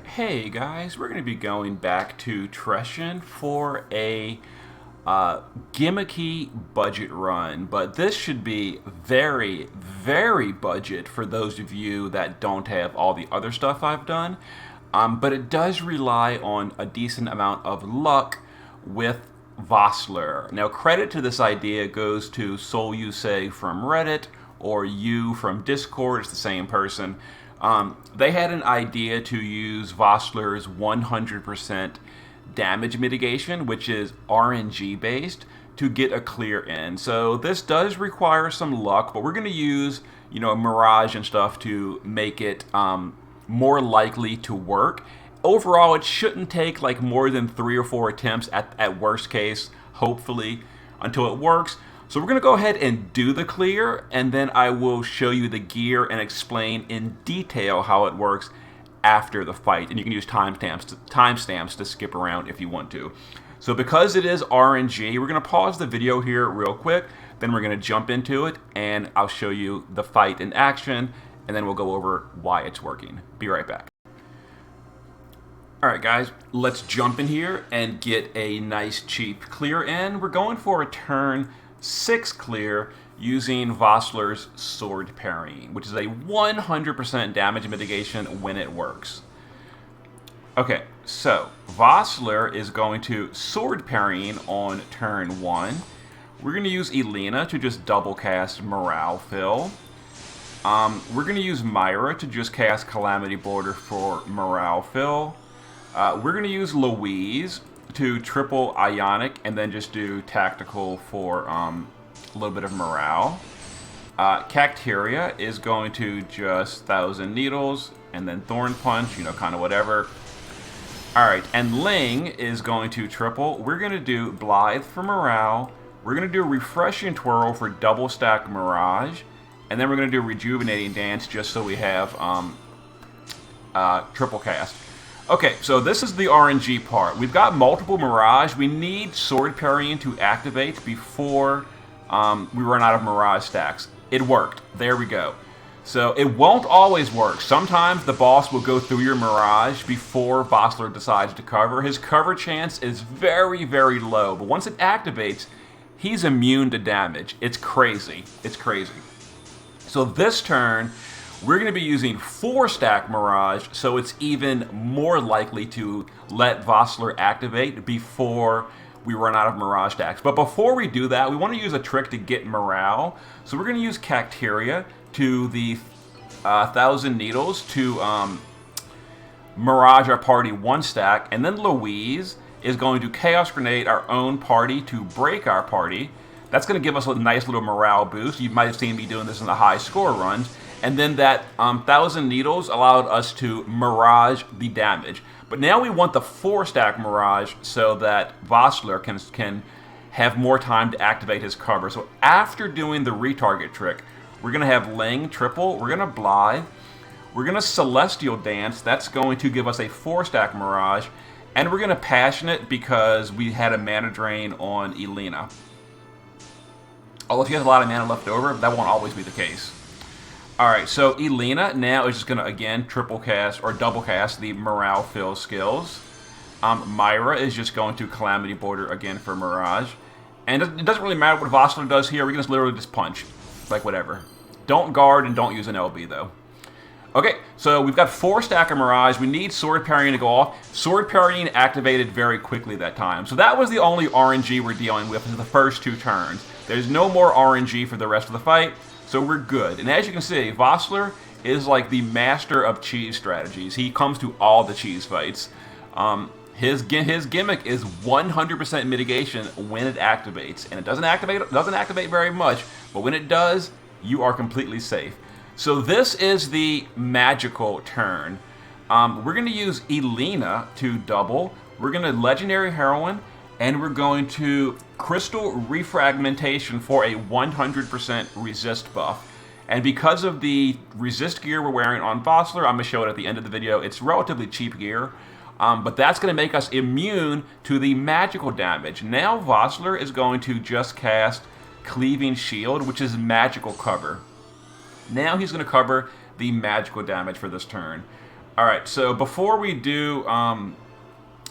Hey guys, we're going to be going back to Treshen for a gimmicky budget run, but this should be very, very budget for those of you that don't have all the other stuff I've done. But it does rely on a decent amount of luck with Vossler. Now, credit to this idea goes to Soul You Say from Reddit or you from Discord. It's the same person. They had an idea to use Vossler's 100% damage mitigation, which is RNG based, to get a clear in. So this does require some luck, but we're going to use, Mirage and stuff to make it more likely to work. Overall, it shouldn't take like more than 3 or 4 attempts at worst case, hopefully, until it works. So we're going to go ahead and do the clear, and then I will show you the gear and explain in detail how it works after the fight. And you can use timestamps to skip around if you want to. So because it is RNG, we're going to pause the video here real quick, then we're going to jump into it, and I'll show you the fight in action, and then we'll go over why it's working. Be right back. Alright guys, let's jump in here and get a nice cheap clear in. We're going for a turn 6 clear using Vossler's sword parrying, which is a 100% damage mitigation when it works. Okay, so Vossler is going to sword parrying on turn 1. We're going to use Elena to just double cast Morale Fill. We're going to use Myra to just cast Calamity Border for Morale Fill. We're going to use Louise to triple Ionic and then just do Tactical for a little bit of morale. Cacteria is going to just 1,000 Needles and then Thorn Punch, kind of whatever. Alright, and Ling is going to triple. We're going to do Blithe for morale. We're going to do Refreshing Twirl for double stack Mirage. And then we're going to do Rejuvenating Dance just so we have triple cast. Okay, so this is the RNG part. We've got multiple Mirage. We need Sword Parrying to activate before we run out of Mirage stacks. It worked. There we go. So it won't always work. Sometimes the boss will go through your Mirage before Vossler decides to cover. His cover chance is very, very low. But once it activates, he's immune to damage. It's crazy. It's crazy. So this turn, we're going to be using 4-stack Mirage, so it's even more likely to let Vossler activate before we run out of Mirage stacks. But before we do that, we want to use a trick to get morale. So we're going to use Cacteria to the 1,000 Needles to Mirage our party 1 stack, and then Louise is going to Chaos Grenade our own party to break our party. That's going to give us a nice little morale boost. You might have seen me doing this in the high score runs. And then that 1,000 Needles allowed us to Mirage the damage. But now we want the 4-stack Mirage so that Vossler can have more time to activate his cover. So after doing the retarget trick, we're going to have Ling triple, we're going to Blithe, we're going to Celestial Dance, that's going to give us a 4-stack Mirage, and we're going to Passionate because we had a mana drain on Elena. Although if you have a lot of mana left over, that won't always be the case. Alright, so Elena now is just going to, again, triple cast or double cast the Morale Fill skills. Myra is just going to Calamity Border again for Mirage. And it doesn't really matter what Vossler does here. We can just literally just punch. Like, whatever. Don't guard and don't use an LB, though. Okay, so we've got 4-stack of Mirage. We need Sword Parrying to go off. Sword Parrying activated very quickly that time. So that was the only RNG we're dealing with in the first 2 turns. There's no more RNG for the rest of the fight. So we're good. And as you can see, Vossler is like the master of cheese strategies. He comes to all the cheese fights. His gimmick is 100% mitigation when it activates. And it doesn't activate very much, but when it does, you are completely safe. So this is the magical turn. We're going to use Elena to double. We're going to Legendary Heroine, and we're going to Crystal Refragmentation for a 100% resist buff. And because of the resist gear we're wearing on Vossler, I'm going to show it at the end of the video. It's relatively cheap gear, but that's going to make us immune to the magical damage. Now Vossler is going to just cast Cleaving Shield, which is magical cover. Now he's going to cover the magical damage for this turn. All right, so before we do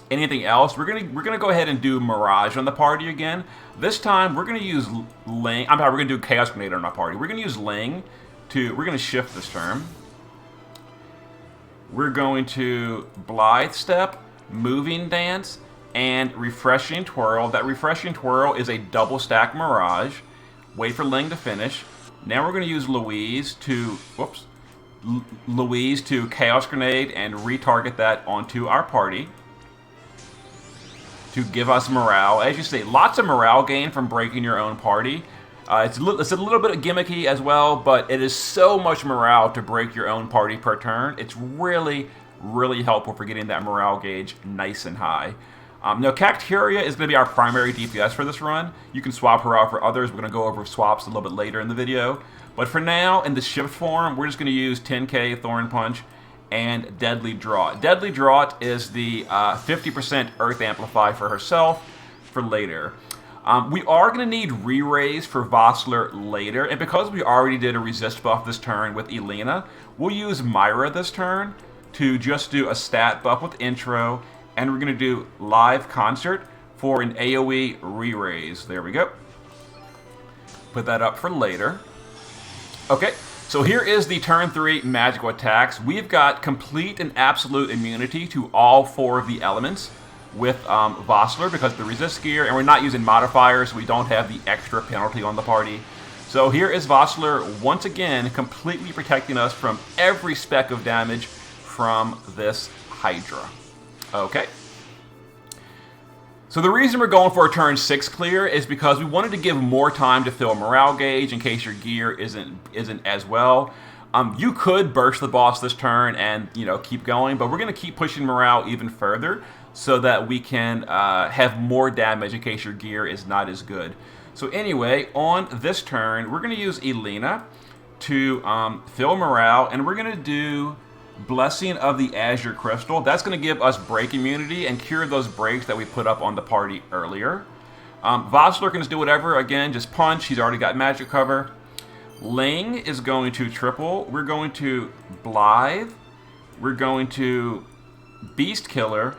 anything else, we're gonna go ahead and do Mirage on the party again. This time we're gonna use Ling. We're gonna do Chaos Grenade on our party. We're gonna use Ling to. We're gonna shift this turn. We're going to Blithe Step, Moving Dance, and Refreshing Twirl. That Refreshing Twirl is a double stack Mirage. Wait for Ling to finish. Now we're going to use Louise to, Louise to Chaos Grenade and retarget that onto our party to give us morale. As you see, lots of morale gain from breaking your own party. It's a little bit gimmicky as well, but it is so much morale to break your own party per turn. It's really, really helpful for getting that morale gauge nice and high. Now, Cacteria is going to be our primary DPS for this run. You can swap her out for others. We're going to go over swaps a little bit later in the video. But for now, in the shift form, we're just going to use 10k Thorn Punch and Deadly Draught. Deadly Draught is the 50% Earth Amplify for herself for later. We are going to need re-raise for Vossler later, and because we already did a resist buff this turn with Elena, we'll use Myra this turn to just do a stat buff with intro, and we're going to do live concert for an AoE re-raise. There we go. Put that up for later. Okay, so here is the turn 3 magical attacks. We've got complete and absolute immunity to all 4 of the elements with Vossler because of the resist gear, and we're not using modifiers, so we don't have the extra penalty on the party. So here is Vossler once again completely protecting us from every speck of damage from this Hydra. Okay. So the reason we're going for a turn 6 clear is because we wanted to give more time to fill morale gauge in case your gear isn't as well. You could burst the boss this turn and keep going, but we're going to keep pushing morale even further so that we can have more damage in case your gear is not as good. So anyway, on this turn, we're going to use Elena to fill morale, and we're going to do Blessing of the Azure Crystal. That's going to give us break immunity and cure those breaks that we put up on the party earlier. Vossler can just do whatever. Again, just punch. He's already got magic cover. Ling is going to triple. We're going to Blithe. We're going to Beast Killer.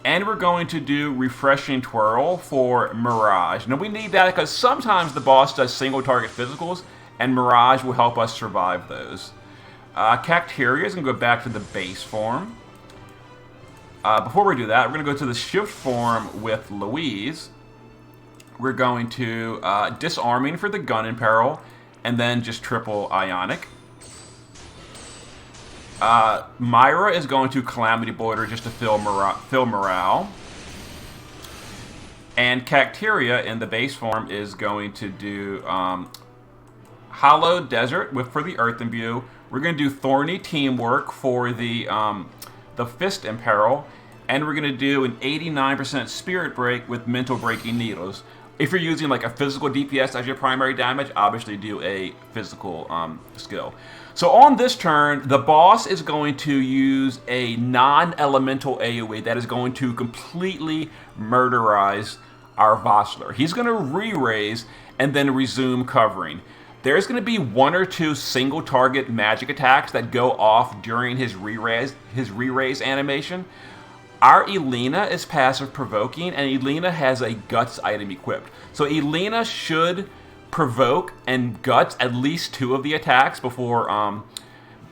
And we're going to do Refreshing Twirl for Mirage. Now we need that because sometimes the boss does single target physicals, and Mirage will help us survive those. Cacteria is going to go back to the base form. Before we do that, we're going to go to the shift form with Louise. We're going to Disarming for the Gun in Peril, and then just triple Ionic. Myra is going to Calamity Boulder just to fill morale. And Cacteria in the base form is going to do Hollow Desert for the Earth Imbue. We're going to do Thorny Teamwork for the Fist in Peril. And we're going to do an 89% Spirit Break with Mental Breaking Needles. If you're using like a physical DPS as your primary damage, obviously do a physical skill. So on this turn, the boss is going to use a non-elemental AoE that is going to completely murderize our Vossler. He's going to re-raise and then resume covering. There's going to be 1 or 2 single target magic attacks that go off during his re-raise animation. Our Elena is passive provoking, and Elena has a Guts item equipped. So Elena should provoke and Guts at least 2 of the attacks before,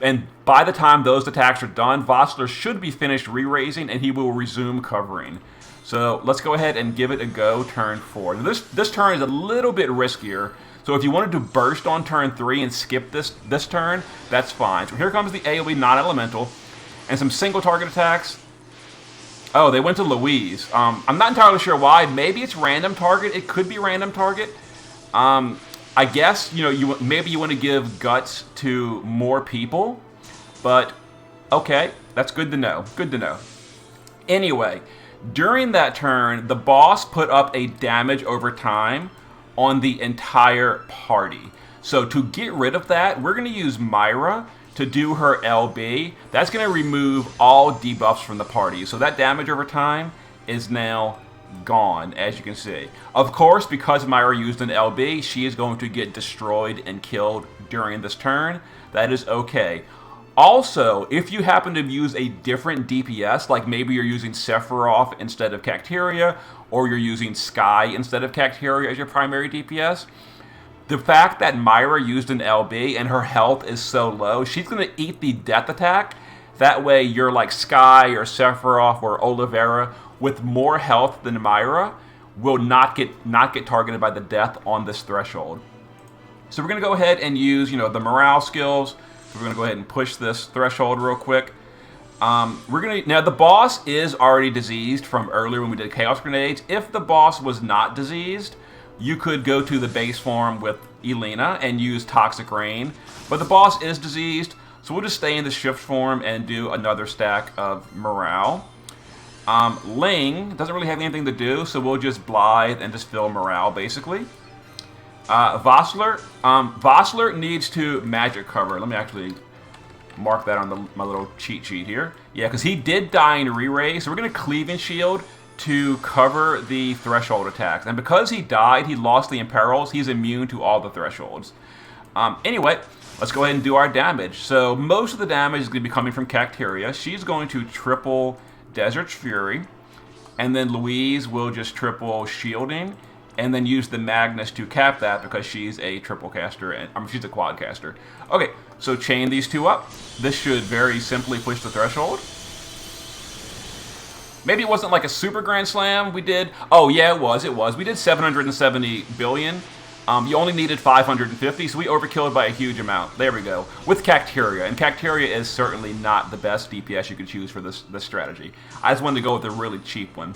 and by the time those attacks are done, Vossler should be finished re-raising, and he will resume covering. So let's go ahead and give it a go turn 4. Now this turn is a little bit riskier, so if you wanted to burst on turn 3 and skip this turn, that's fine. So here comes the AoE non-elemental, and some single target attacks. Oh, they went to Louise. I'm not entirely sure why. Maybe it's random target. It could be random target. I guess, maybe you want to give Guts to more people, but okay, that's good to know. Good to know. Anyway, during that turn, the boss put up a damage over time on the entire party. So to get rid of that, we're going to use Myra to do her LB. That's going to remove all debuffs from the party. So that damage over time is now gone, as you can see. Of course, because Myra used an LB, she is going to get destroyed and killed during this turn. That is okay. Also, if you happen to use a different DPS, like maybe you're using Sephiroth instead of Cacteria, or you're using Sky instead of Cacteria as your primary DPS, the fact that Myra used an LB and her health is so low, she's going to eat the death attack. That way you're like Sky or Sephiroth or Oliveira with more health than Myra will not get targeted by the death on this threshold. So we're going to go ahead and use, the morale skills. So we're going to go ahead and push this threshold real quick. Now the boss is already diseased from earlier when we did Chaos Grenades. If the boss was not diseased, you could go to the base form with Elena and use Toxic Rain. But the boss is diseased, so we'll just stay in the shift form and do another stack of morale. Ling doesn't really have anything to do, so we'll just Blithe and just fill morale, basically. Vossler needs to magic cover. Let me actually mark that on my little cheat sheet here. Yeah, because he did die in re-raise, so we're going to Cleave and Shield to cover the threshold attacks. And because he died, he lost the Imperils. He's immune to all the thresholds. Anyway, let's go ahead and do our damage. So most of the damage is going to be coming from Cacteria. She's going to triple Desert's Fury. And then Louise will just triple Shielding. And then use the Magnus to cap that because she's a triple caster, and she's a quad caster. Okay, so chain these two up. This should very simply push the threshold. Maybe it wasn't like a super grand slam we did. Oh yeah, it was. We did 770 billion. You only needed 550, so we overkilled by a huge amount. There we go. With Cacteria, and Cacteria is certainly not the best DPS you could choose for this strategy. I just wanted to go with a really cheap one.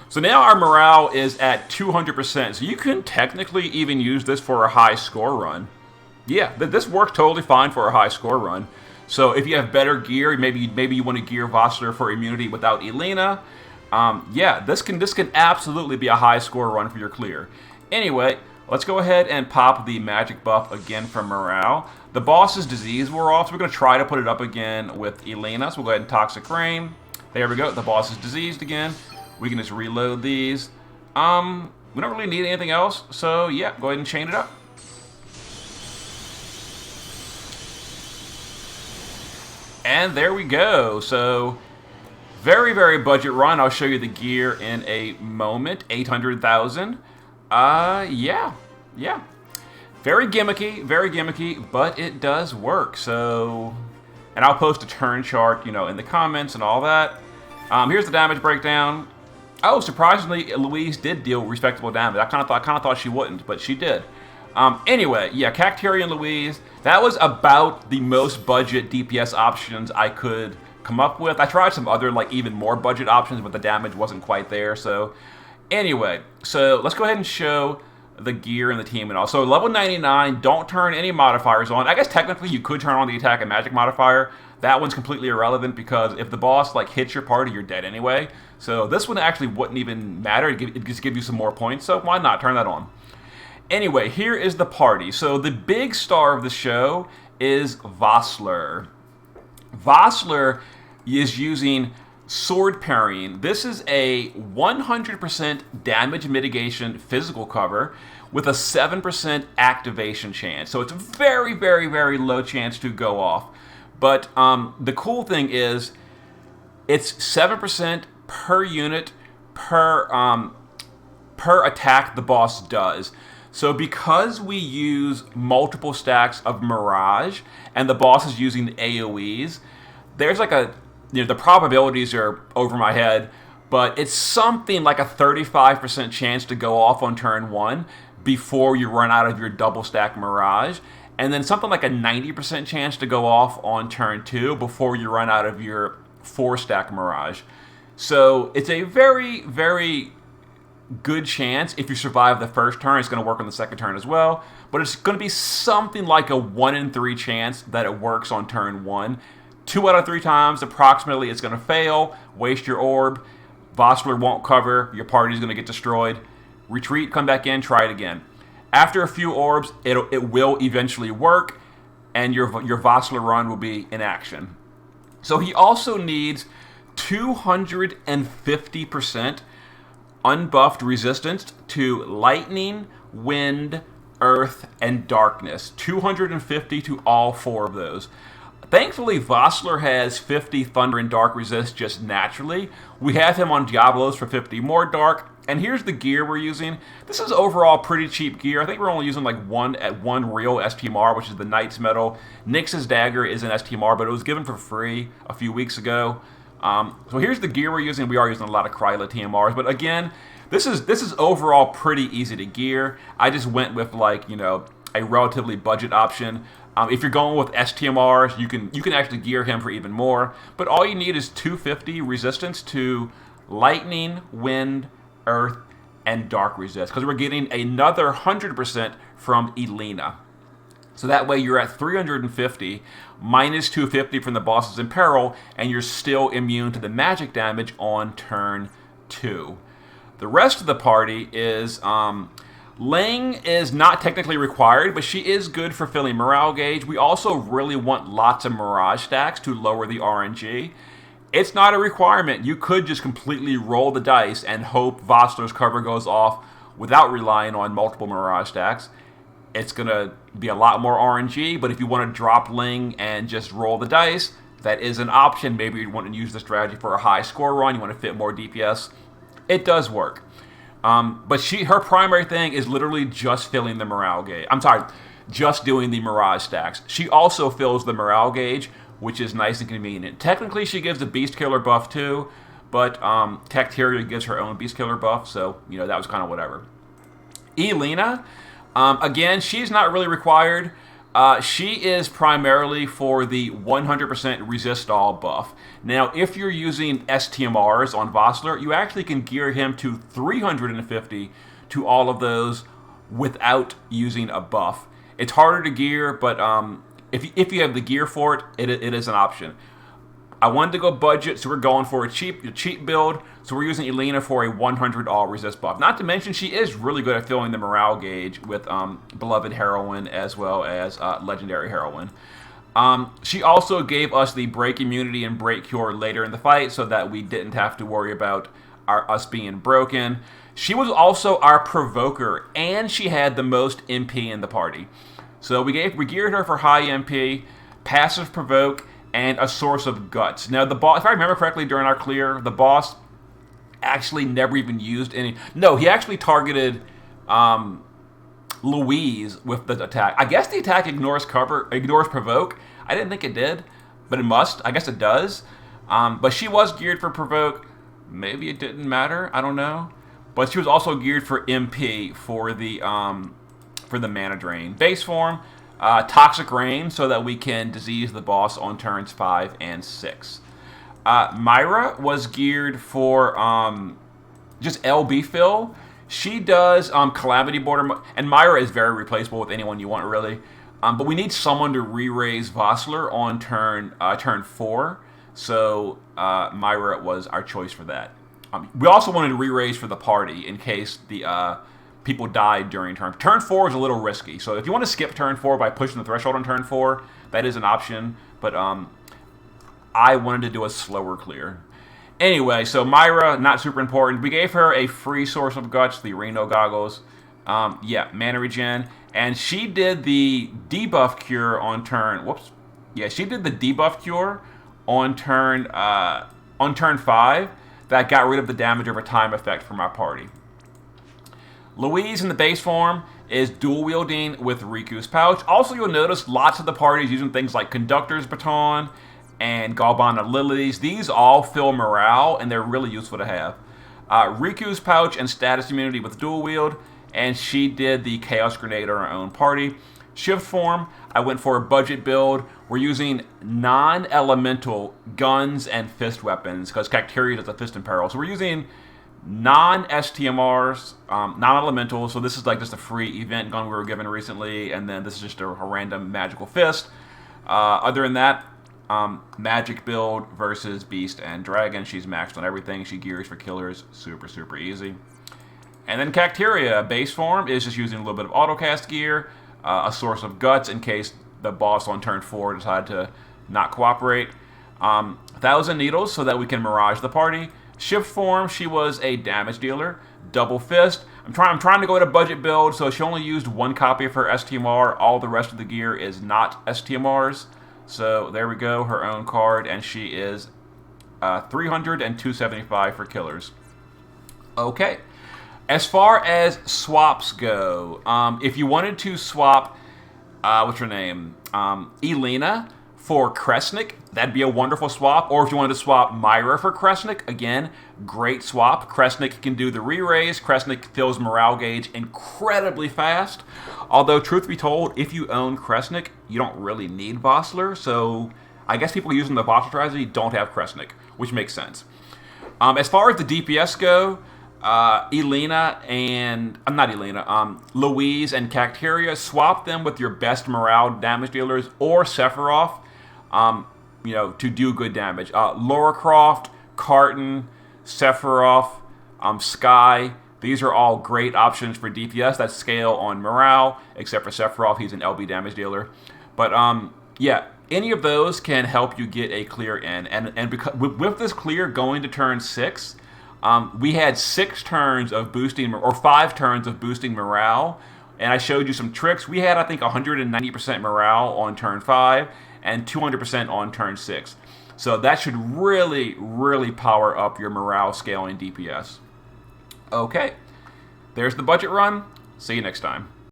So now our morale is at 200%, so you can technically even use this for a high score run. Yeah, this works totally fine for a high score run. So if you have better gear, maybe you want to gear Vossler for immunity without Elena. Yeah, this can absolutely be a high score run for your clear. Anyway, let's go ahead and pop the magic buff again for morale. The boss's disease wore off, so we're going to try to put it up again with Elena. So we'll go ahead and Toxic Rain. There we go. The boss is diseased again. We can just reload these. We don't really need anything else, so yeah, go ahead and chain it up. And there we go. So very, very budget run. I'll show you the gear in a moment. 800,000. Yeah. Very gimmicky, but it does work. So, and I'll post a turn chart, in the comments and all that. Here's the damage breakdown. Oh, surprisingly, Louise did deal respectable damage. I kind of thought she wouldn't, but she did. Anyway, yeah, Cacteria and Louise, that was about the most budget DPS options I could come up with. I tried some other, even more budget options, but the damage wasn't quite there. So, anyway, so let's go ahead and show the gear and the team and all. So, level 99, don't turn any modifiers on. I guess technically you could turn on the attack and magic modifier. That one's completely irrelevant because if the boss hits your party, you're dead anyway. So this one actually wouldn't even matter. It just gives you some more points, so why not turn that on? Anyway, here is the party. So the big star of the show is Vossler. Vossler is using sword parrying. This is a 100% damage mitigation physical cover with a 7% activation chance. So it's a very, very, very low chance to go off. But the cool thing is it's 7% per unit per attack the boss does. So because we use multiple stacks of Mirage and the boss is using the AoEs, there's the probabilities are over my head, but it's something like a 35% chance to go off on turn 1 before you run out of your double stack Mirage. And then something like a 90% chance to go off on turn 2 before you run out of your 4-stack Mirage. So it's a very, very good chance if you survive the first turn. It's going to work on the second turn as well. But it's going to be something like a 1 in 3 chance that it works on turn 1. 2 out of 3 times, approximately, it's going to fail. Waste your orb. Vossler won't cover. Your party's going to get destroyed. Retreat, come back in, try it again. After a few orbs, it will eventually work, and your Vossler run will be in action. So he also needs 250% unbuffed resistance to lightning, wind, earth, and darkness. 250 to all 4 of those. Thankfully, Vossler has 50 Thunder and Dark resist just naturally. We have him on Diablos for 50 more Dark. And here's the gear we're using. This is overall pretty cheap gear. I think we're only using like one real STMR, which is the Knight's Medal. Nyx's Dagger is an STMR, but it was given for free a few weeks ago. So here's the gear we're using. We are using a lot of Kryla TMRs, but again, this is overall pretty easy to gear. I just went with like, you know, a relatively budget option. If you're going with STMRs, you can actually gear him for even more. But all you need is 250 resistance to lightning, wind, earth, and dark resist, because we're getting another 100% from Elena. So that way you're at 350 minus 250 from the bosses in peril, and you're still immune to the magic damage on turn 2. The rest of the party is Ling is not technically required, but she is good for filling morale gauge. We also really want lots of Mirage stacks to lower the RNG. It's not a requirement. You could just completely roll the dice and hope Vossler's cover goes off without relying on multiple Mirage stacks. It's going to be a lot more RNG, but if you want to drop Ling and just roll the dice, that is an option. Maybe you want to use the strategy for a high score run, you want to fit more DPS. It does work. But her primary thing is literally just filling the morale gauge. I'm sorry, just doing the Mirage stacks. She also fills the morale gauge, which is nice and convenient. Technically, she gives a Beast Killer buff too, but Cacteria gives her own Beast Killer buff, so, you know, that was kind of whatever. Elena, again, she's not really required. She is primarily for the 100% resist all buff. Now, if you're using STMRs on Vossler, you actually can gear him to 350 to all of those without using a buff. It's harder to gear, but if you have the gear for it, it is an option. I wanted to go budget, so we're going for a cheap build. So we're using Elena for a 100 all resist buff. Not to mention, she is really good at filling the morale gauge with Beloved Heroine as well as Legendary Heroine. She also gave us the break immunity and break cure later in the fight, so that we didn't have to worry about us being broken. She was also our provoker, and she had the most MP in the party. So we geared her for high MP, passive provoke, and a source of guts. Now, the boss, if I remember correctly, during our clear, the boss actually never even used any. No, he actually targeted Louise with the attack. I guess the attack ignores provoke. I didn't think it did, but it must. I guess it does. But she was geared for provoke. Maybe it didn't matter. I don't know. But she was also geared for MP for the mana drain. Base form. Toxic Rain, so that we can disease the boss on turns 5 and 6. Myra was geared for just LB fill. She does Calamity Border, and Myra is very replaceable with anyone you want, really. But we need someone to re-raise Vossler on turn 4, so Myra was our choice for that. We also wanted to re-raise for the party in case the people died during turn. Turn 4 is a little risky, so if you want to skip turn 4 by pushing the threshold on turn 4, that is an option, but I wanted to do a slower clear. Anyway, so Myra, not super important. We gave her a free source of guts, the Reno goggles. Mana regen, and she did the debuff cure on turn. Whoops. Yeah, she did the debuff cure on turn 5. That got rid of the damage over time effect from our party. Louise in the base form is dual wielding with Riku's pouch. Also, you'll notice lots of the parties using things like Conductor's Baton and Galbana Lilies. These all fill morale, and they're really useful to have. Riku's pouch and status immunity with dual wield, and she did the Chaos Grenade on her own party. Shift form, I went for a budget build. We're using non-elemental guns and fist weapons, because Cacteria does a fist in peril. So we're using non-STMRs, non-elementals, so this is like just a free event gun we were given recently, and then this is just a random magical fist. Other than that, magic build versus beast and dragon. She's maxed on everything. She gears for killers. Super, super easy. And then Cacteria, base form, is just using a little bit of autocast gear, a source of guts in case the boss on turn 4 decided to not cooperate. 1,000 needles so that we can mirage the party. Shift form, she was a damage dealer. Double fist. I'm trying to go at a budget build, so she only used one copy of her STMR. All the rest of the gear is not STMRs. So there we go, her own card, and she is 300 and 275 for killers. Okay. As far as swaps go, if you wanted to swap, what's her name? Elena for Kresnik, that'd be a wonderful swap. Or if you wanted to swap Myra for Kresnik, again, great swap. Kresnik can do the re-raise. Kresnik fills morale gauge incredibly fast. Although, truth be told, if you own Kresnik, you don't really need Vossler. So I guess people using the Vossler strategy don't have Kresnik, which makes sense. As far as the DPS go, Louise and Cacteria, swap them with your best morale damage dealers or Sephiroth, to do good damage. Lara Croft, Carton, Sephiroth, Sky, these are all great options for DPS that scale on morale, except for Sephiroth, he's an LB damage dealer. But, yeah, any of those can help you get a clear in. And because, with this clear going to turn 6, we had 6 turns of boosting, or 5 turns of boosting morale, and I showed you some tricks. We had, I think, 190% morale on turn 5 and 200% on turn 6. So that should really, really power up your morale scaling DPS. Okay, there's the budget run. See you next time.